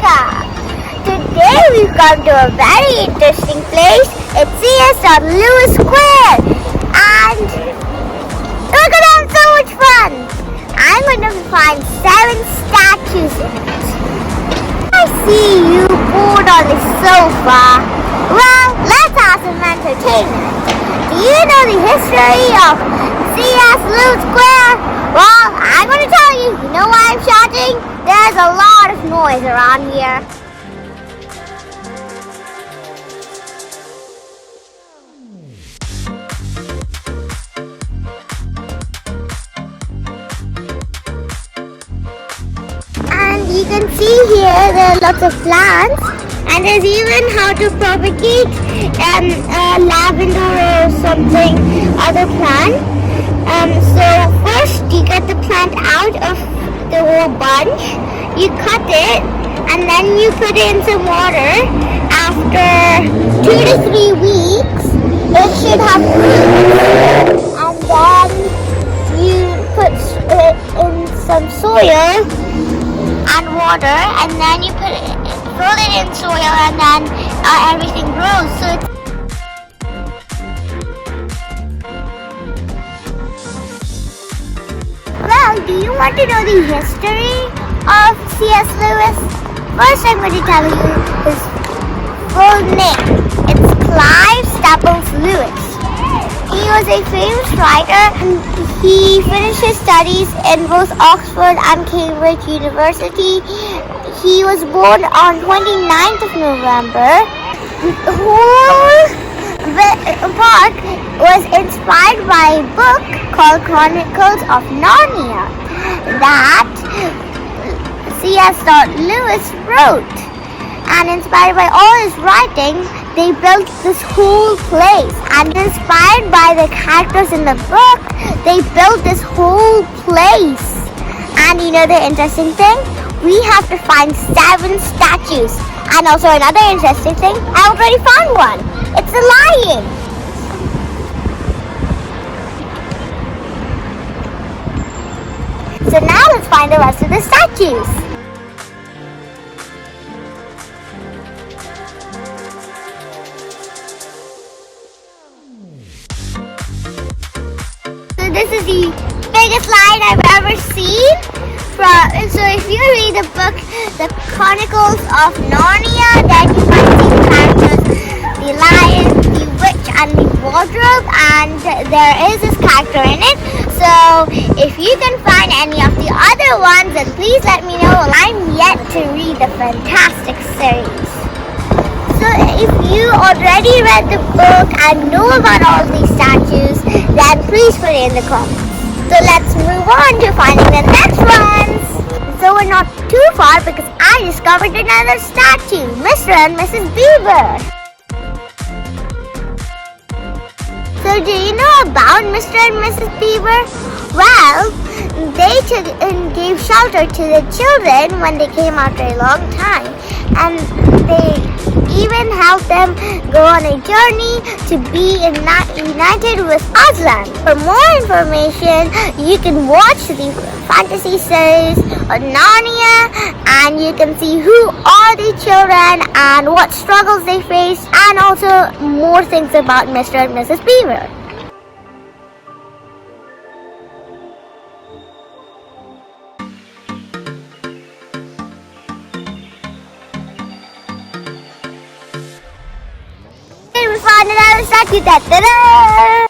Koushikha. Today we've come to a very interesting place. It's C.S Lewis Square. And we're going to have so much fun. I'm going to find 7 statues in it. I see you bored on the sofa. Well, let's have some entertainment. Do you know the history of C.S Lewis Square? Well, I'm going to tell you. You know why I'm shouting? There's a lot of noise around here. And you can see here there are lots of plants. And there's even how to propagate lavender or something other plant. So first you get the plant out of the whole bunch, you cut it, and then you put it in some water. After 2 to 3 weeks, it should have fruit. And then you put it in some soil and water, and then you roll it in soil, and then everything grows. So it's well, do you want to know the history of C.S. Lewis? First, I'm going to tell you his full name. It's Clive Staples Lewis. He was a famous writer, and he finished his studies in both Oxford and Cambridge University. He was born on 29th of November. The whole part was inspired by a book called Chronicles of Narnia that C.S. Lewis wrote. And inspired by all his writing, they built this whole place. And inspired by the characters in the book, they built this whole place. And you know the interesting thing? We have to find 7 statues. And also another interesting thing, I already found one. It's a lion. So now let's find the rest of the statues. So this is the biggest lion I've ever seen. So if you read the book, The Chronicles of Narnia, then you might see the characters, the lion, the witch, and the wardrobe, and there is this character in it. So if you can find any of the other ones, then please let me know. I'm yet to read the fantastic series. So if you already read the book and know about all these statues, then please put it in the comments. So let's move on to finding the next ones. So we're not too far because I discovered another statue, Mr. and Mrs. Beaver. So do you know about Mr. and Mrs. Beaver? Well, they gave shelter to the children when they came after a long time. And they even helped them go on a journey to be united with Aslan. For more information, you can watch the fantasy series on Narnia, and you can see who are the children and what struggles they face, and also more things about Mr. and Mrs. Beaver. We found another statue. Da-da-da!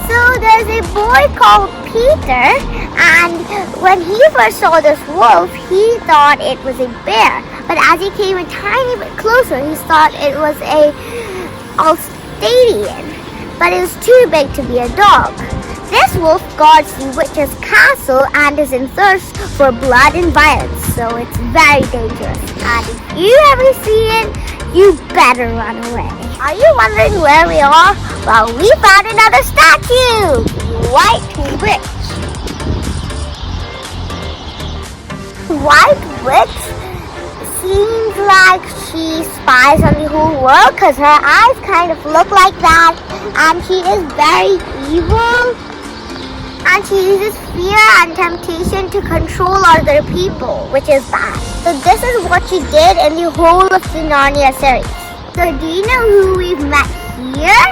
So there's a boy called Peter, and when he first saw this wolf, he thought it was a bear. But as he came a tiny bit closer, he thought it was a Alstadian. But it was too big to be a dog. This wolf guards the witch's castle and is in thirst for blood and violence, so it's very dangerous. And if you ever see it, you better run away. Are you wondering where we are? Well, we found another statue! White Witch. White Witch seems like she spies on the whole world because her eyes kind of look like that, and she is very evil, and she uses fear and temptation to control other people, which is bad. So this is what she did in the whole of the Narnia series. So do you know who we've met here?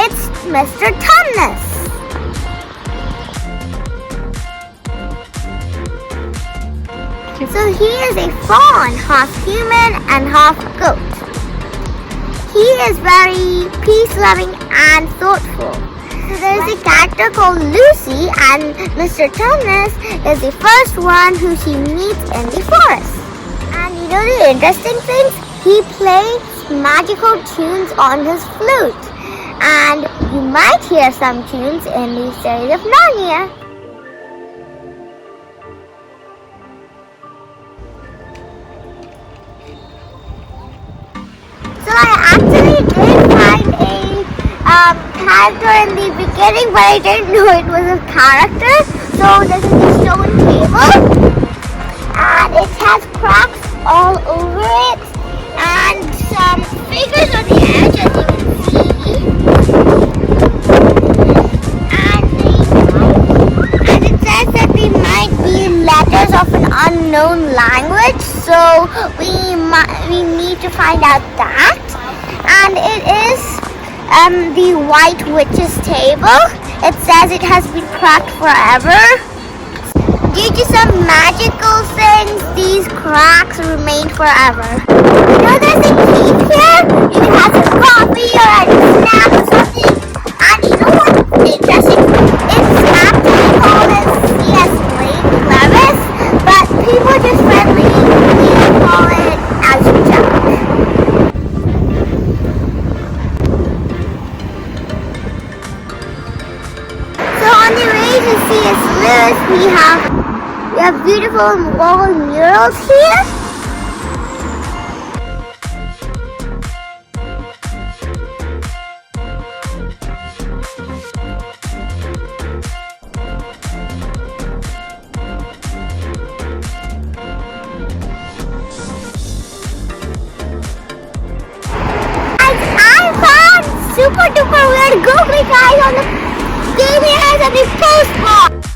It's Mr. Tumnus. So he is a fawn, half human and half goat. He is very peace-loving and thoughtful. So there is a character called Lucy, and Mr. Tumnus is the first one who she meets in the forest. And you know the interesting things? He plays magical tunes on his flute. And you might hear some tunes in the series of Narnia. So I actually did find a character in the beginning, but I didn't know it was a character. So this is a stone table, and it has cracks all over it, and some figures on the edge, as you can see. And it says that they might be letters of an unknown language, so we need to find out that. And it is the White Witch's table. It says it has been cracked forever. Due to some magical things, these cracks remain forever. You know there's a cave here? You can have some coffee or a snack or something. And you know what's interesting? It's actually called as C.S Lewis, but people just friendly call it as junk. So on the way to C.S Lewis, we have beautiful wall murals here. I found super duper weird googly guys on the Beaver and the postbox.